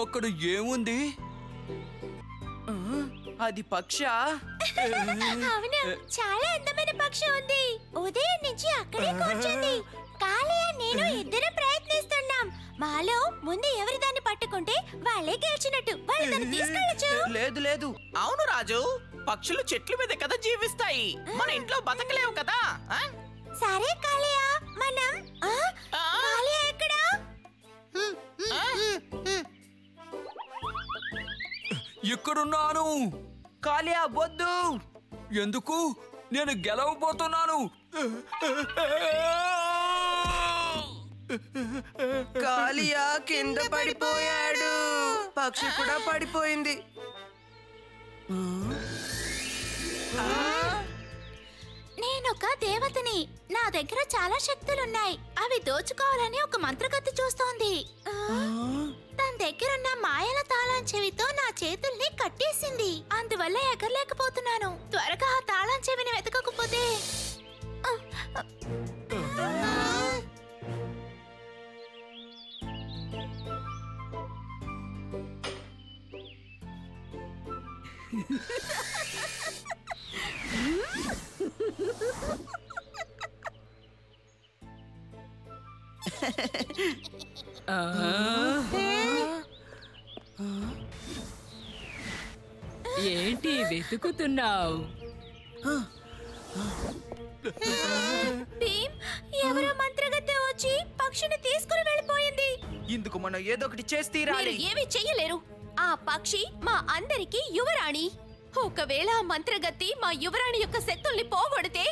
అక్కడ ఏముంది? అది పక్షా? అవును, చాలా అందమైన పక్షి ఉంది. ఉదయం నుంచి అక్కడే కూర్చుంది. కాళీయ నేను ఇద్దరం ప్రయత్నిస్తున్నాం. మాలో ముందు ఎవరి దాన్ని పట్టుకుంటే వాళ్ళే గెలిచినట్టు. వాళ్ళు దాన్ని తీసుకెళ్ళచ్చు. లేదు లేదు. అవును రాజు, పక్షులు చెట్ల మీద కదా జీవిస్తాయి. మన ఇంట్లో బతకలేవు కదా. సరే కాళీయ, మనం కాళీయ ఎక్కడా? ఇక్కడున్నాను. కాళీయ వద్దు. ఎందుకు? నేను గెలవబోతున్నాను. కాళీయ కింద పడిపోయాడు. పక్షి కూడా పడిపోయింది. నేనొక దేవతని. నా దగ్గర చాలా శక్తులున్నాయి. అవి దోచుకోవాలని ఒక మంత్రగత్తె చూస్తోంది. తన దగ్గరున్న మాయల తాళం చెవితో నా చేతుల్ని కట్టేసింది. అందువల్ల ఎగరలేకపోతున్నాను. త్వరగా ఆ తాళం చెవిని వెతకకపోతే. ఏంటి వెతుకుతున్నావు? ఎవరో మంత్రగత్తె వచ్చి పక్షిని తీసుకుని వెళ్ళిపోయింది. ఇందుకు మనం ఏదో ఒకటి చేసి తీరాలి. ఏమీ చెయ్యలేరు. ఆ పక్షి మా అందరికి యువరాణి. ఒకవేళ ఆ మంత్రగత్తి మా యువరాణి యొక్క శక్తుల్ని పోగొడితే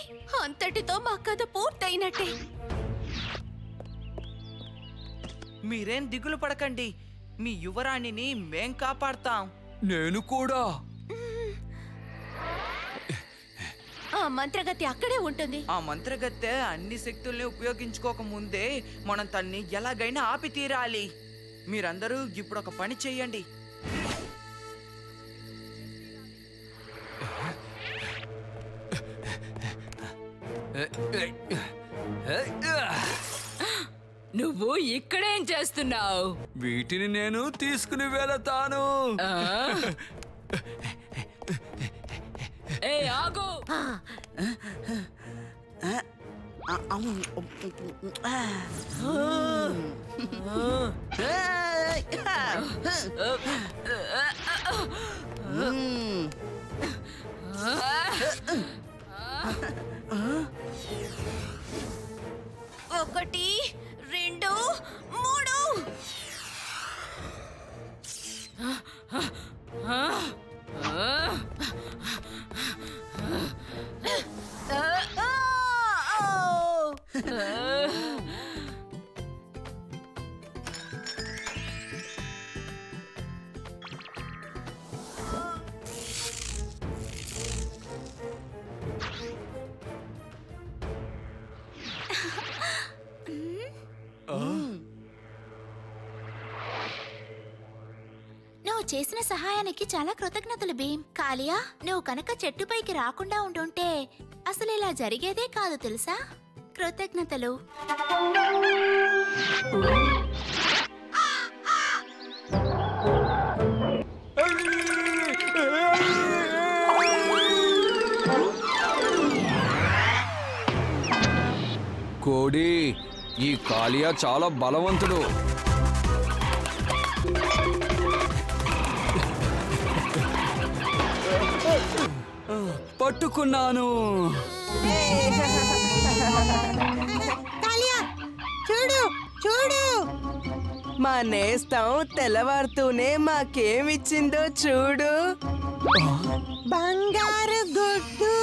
అంతటితో మా కథ పూర్తయినట్టే. మీరేం దిగులు పడకండి. మీ యువరాణిని మేం కాపాడతాం. నేను కూడా. ఆ మంత్రగత్తి అక్కడే ఉంటుంది. ఆ మంత్రగత్తె అన్ని శక్తుల్ని ఉపయోగించుకోక ముందే మనం తన్ని ఎలాగైనా ఆపి తీరాలి. మీరందరూ ఇప్పుడు ఒక పని చెయ్యండి. నువ్వు ఇక్కడేం చేస్తున్నావు? వీటిని నేను తీసుకుని వెళతాను. ఏ ఆగు! ఒకటి, రెండు, మూడు. నువ్వు చేసిన సహాయానికి చాలా కృతజ్ఞతలు భీమ్. కాళియా, నువ్వు కనుక చెట్టుపైకి రాకుండా ఉండుంటే అసలు ఇలా జరిగేదే కాదు తెలుసా. కృతజ్ఞతలు. కోడి, ఈ కాళియా చాలా బలవంతుడు. పట్టుకున్నాను. చూడు చూడు, మా నేస్తం తెల్లవారుతూనే మాకేమిచ్చిందో చూడు. బంగారు గుడ్డు.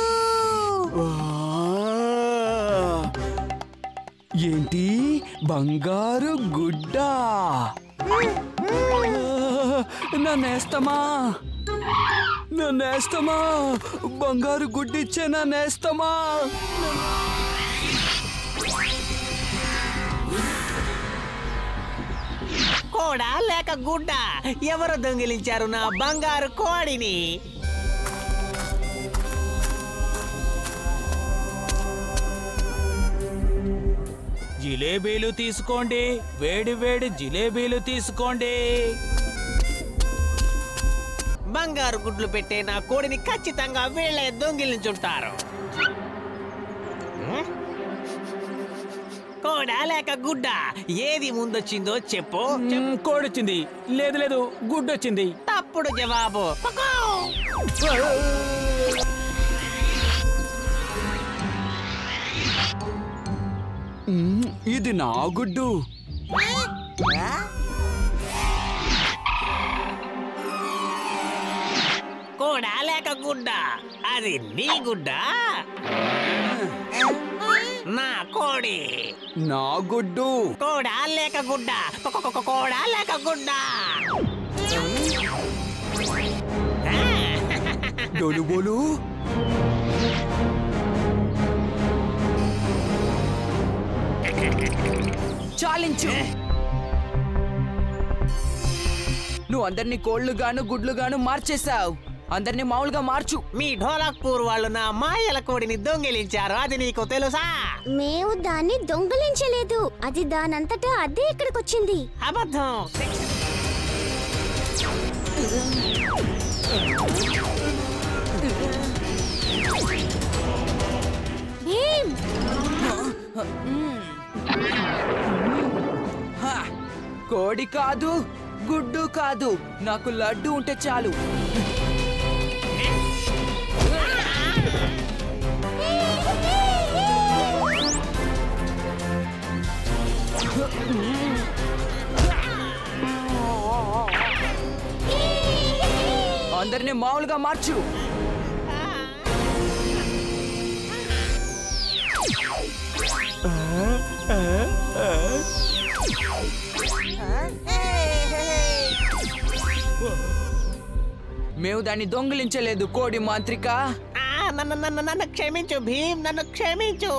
ఏంటి? బంగారు గుడ్డ? నన్నేస్తమా, నన్నేస్తమా, బంగారు గుడ్డిచ్చే నన్నేస్తమా. కోడా లేక గుడ్డ? ఎవరు దొంగిలించారు నా బంగారు కోడిని? జిలేబీలు తీసుకోండి, వేడి వేడి జిలేబీలు తీసుకోండి. బంగారు గుడ్లు పెట్టే నా కోడిని ఖచ్చితంగా వీళ్ళే దొంగిలించుంటారు. కోడా లేక గుడ్డ, ఏది ముందొచ్చిందో చెప్పు. కోడొచ్చింది. లేదు లేదు, గుడ్డొచ్చింది. తప్పుడు జవాబు. ఇది నా గుడ్డు. కోడా లేక గుడ్డ, అది నీ గుడ్డ? నా కోడి. నా గుడ్డు. కోడా లేక గుడ్డ, కోడా లేక గుడ్డ. డొలుబోలు. చాలించు. నువ్వు అందరినీ కోళ్లుగాను గుడ్లుగాను మార్చేశావు. అందరినీ మామూలుగా మార్చు. మీ ఢోలక్పూర్ వాళ్ళు నా మాయల కోడిని దొంగిలించారు, అది నీకు తెలుసా? మేము దాన్ని దొంగలించలేదు. అది దానంతటా అదే ఇక్కడికి వచ్చింది. అబద్ధం. భీమ్, హా, కోడి కాదు, గుడ్డు కాదు, నాకు లడ్డు ఉంటే చాలు. అందరినీ మామూలుగా మార్చు. మేము దాన్ని దొంగిలించలేదు కోడి మాంత్రిక. నన్ను క్షమించు భీమ్, నన్ను క్షమించు.